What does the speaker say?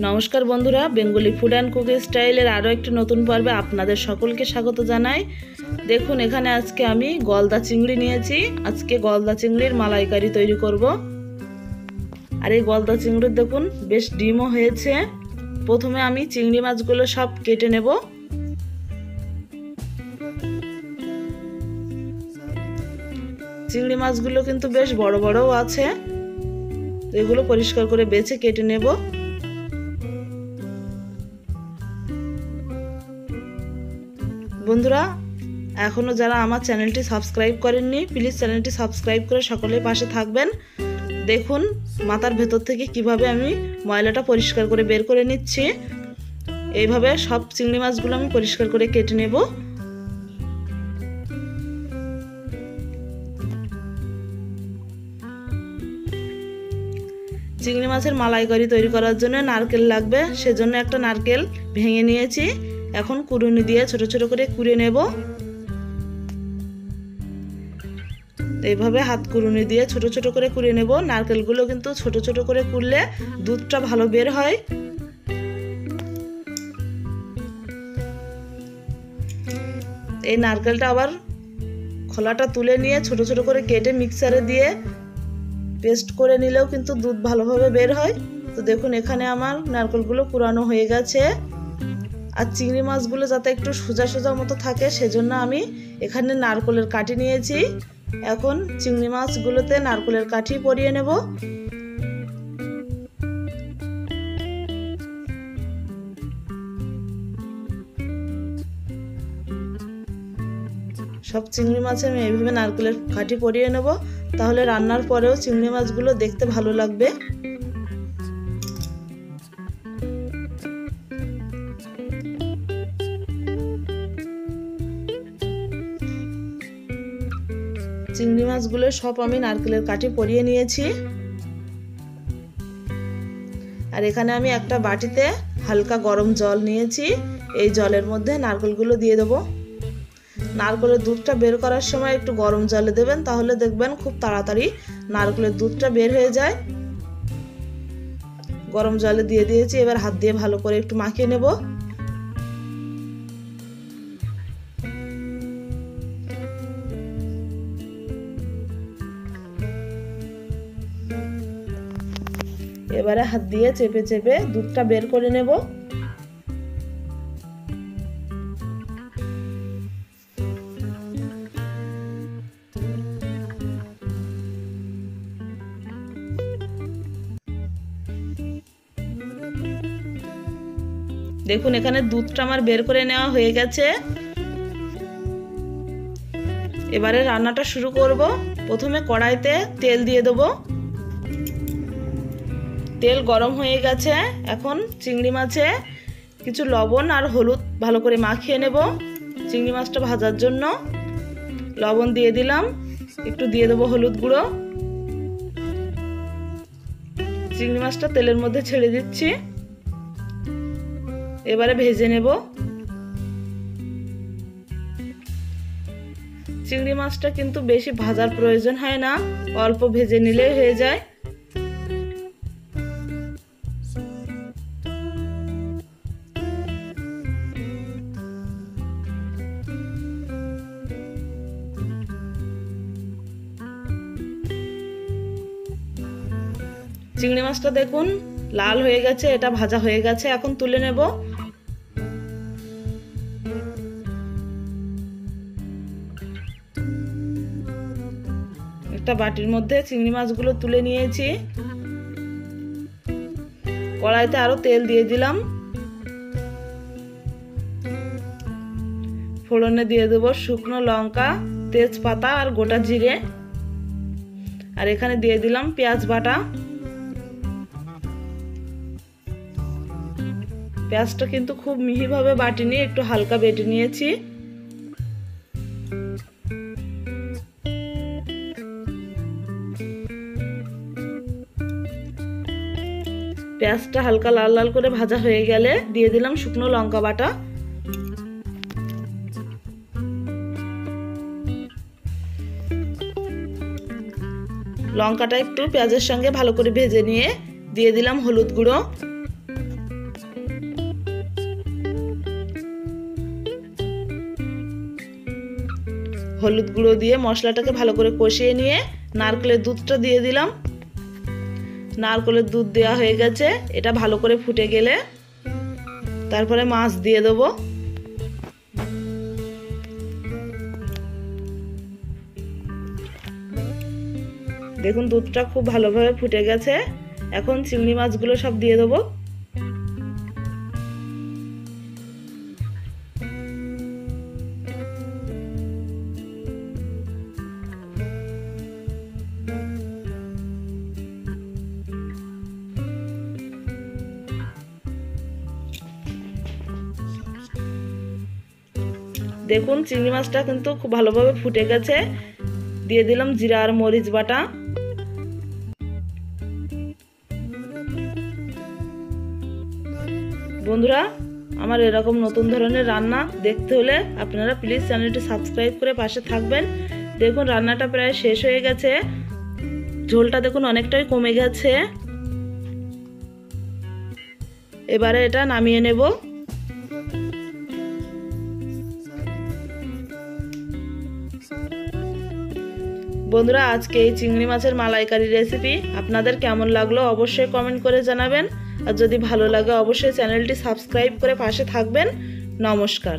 নমস্কার বন্ধুরা, Bengali food and cooking স্টাইলের আরও একটি নতুন পর্বে আপনাদের সকলকে স্বাগত জানাই। দেখুন, এখানে আজকে আমি গলদা চিংড়ি নিয়েছি। আজকে গলদা চিংড়ির মালাইকারি তৈরি করব। আর এই গলদা চিংড়ির দেখুন বেশ ডিমও হয়েছে। প্রথমে আমি চিংড়ি মাছগুলো সব কেটে নেব। চিংড়ি মাছগুলো কিন্তু বেশ বড় বড়ও আছে, এগুলো পরিষ্কার করে বেছে কেটে নেব। বন্ধুরা, এখনো যারা আমার চ্যানেলটি সাবস্ক্রাইব করেননি, প্লিজ চ্যানেলটি সাবস্ক্রাইব করে সকলের পাশে থাকবেন। দেখুন মাথার ভেতর থেকে কিভাবে আমি ময়লাটা পরিষ্কার করে বের করে নিচ্ছি। এইভাবে সব চিংড়ি মাছগুলো আমি পরিষ্কার করে কেটে নেব। চিংড়ি মাছের মালাইকারি তৈরি করার জন্য নারকেল লাগবে, সেজন্য একটা নারকেল ভেঙে নিয়েছি। এখন কুড়ুনি দিয়ে ছোট ছোট করে কুড়ে নেব। এইভাবে হাত কুড়ুনি দিয়ে ছোট ছোট করে কুড়ে নেব। নারকেলগুলো কিন্তু ছোট ছোট করে কুড়লে দুধটা ভালো বের হয়। এই নারকেলটা আবার খোলাটা তুলে নিয়ে ছোট ছোট করে কেটে মিক্সারে দিয়ে পেস্ট করে নিলেও কিন্তু দুধ ভালোভাবে বের হয়। তো দেখুন, এখানে আমার নারকেলগুলো কুড়ানো হয়ে গেছে। আর চিংড়ি মাছগুলো যাতে একটু সোজা সোজা মতো থাকে, সেজন্য আমি এখানে নারকেলের কাঠি নিয়েছি। এখন চিংড়ি মাছগুলোতে নারকেলের কাঠি পরিয়ে নেব। সব চিংড়ি মাছে আমি এইভাবে নারকেলের কাঠি পরিয়ে নেব, তাহলে রান্নার পরেও চিংড়ি মাছগুলো দেখতে ভালো লাগবে। চিংড়ি মাছগুলো সব আমি নারকেলের কাঠি পরিয়ে নিয়েছি। আর এখানে আমি একটা বাটিতে হালকা গরম জল নিয়েছি। এই জলের মধ্যে নারকেলগুলো দিয়ে দেবো। নারকেলের দুধটা বের করার সময় একটু গরম জলে দেবেন, তাহলে দেখবেন খুব তাড়াতাড়ি নারকেলের দুধটা বের হয়ে যায়। গরম জলে দিয়ে দিয়েছি। এবার হাত দিয়ে ভালো করে একটু মাখিয়ে নেব। এবারে হাত দিয়ে চেপে চেপে দুধটা বের করে নেব। দেখুন, এখানে দুধটা আমার বের করে নেওয়া হয়ে গেছে। এবারে রান্নাটা শুরু করব। প্রথমে কড়াইতে তেল দিয়ে দেবো। তেল গরম হয়ে গেছে। এখন চিংড়ি মাছে কিছু লবণ আর হলুদ ভালো করে মাখিয়ে নেব চিংড়ি মাছটা ভাজার জন্য। লবণ দিয়ে দিলাম, একটু দিয়ে দেবো হলুদ গুঁড়ো। চিংড়ি মাছটা তেলের মধ্যে ছেড়ে দিচ্ছি। এবারে ভেজে নেব। চিংড়ি মাছটা কিন্তু বেশি ভাজার প্রয়োজন হয় না, অল্প ভেজে নিলেই হয়ে যায়। চিংড়ি মাছটা দেখুন লাল হয়ে গেছে, এটা ভাজা হয়ে গেছে। এখন তুলে নেব। একটা বাটির মধ্যে চিংড়ি মাছগুলো তুলে নিয়েছি। কড়াইতে আরো তেল দিয়ে দিলাম। ফোড়নে দিয়ে দেবো শুকনো লঙ্কা, তেজপাতা আর গোটা জিরে। আর এখানে দিয়ে দিলাম পেঁয়াজ বাটা। পেঁয়াজটা কিন্তু খুব মিহিভাবে বাটিনি, একটু হালকা বেটে নিয়েছি। পেঁয়াজটা হালকা লাল লাল করে ভাজা হয়ে গেলে দিয়ে দিলাম শুকনো লঙ্কা বাটা। লঙ্কাটা একটু পেঁয়াজের সঙ্গে ভালো করে ভেজে নিয়ে দিয়ে দিলাম হলুদ গুঁড়ো। হলুদ গুঁড়ো দিয়ে মশলাটাকে ভালো করে কষিয়ে নিয়ে নারকেলের দুধটা দিয়ে দিলাম। নারকেলের দুধ দেওয়া হয়ে গেছে। এটা ভালো করে ফুটে গেলে তারপরে মাছ দিয়ে দেবো। দেখুন দুধটা খুব ভালোভাবে ফুটে গেছে। এখন চিংড়ি মাছগুলো সব দিয়ে দেবো। দেখুন চিংড়ি মাছটা কিন্তু খুব ভালোভাবে ফুটে গেছে। দিয়ে দিলাম জিরা আর মরিচ বাটা। বন্ধুরা, আমার এরকম নতুন ধরনের রান্না দেখতে হলে আপনারা প্লিজ চ্যানেলটি সাবস্ক্রাইব করে পাশে থাকবেন। দেখুন রান্নাটা প্রায় শেষ হয়ে গেছে। ঝোলটা দেখুন অনেকটাই কমে গেছে। এবারে এটা নামিয়ে নেব। বন্ধুরা, আজকে এই চিংড়ি মাছের মালাইকারি রেসিপি আপনাদের কেমন লাগলো অবশ্যই কমেন্ট করে জানাবেন। আর যদি ভালো লাগে অবশ্যই চ্যানেলটি সাবস্ক্রাইব করে পাশে থাকবেন। নমস্কার।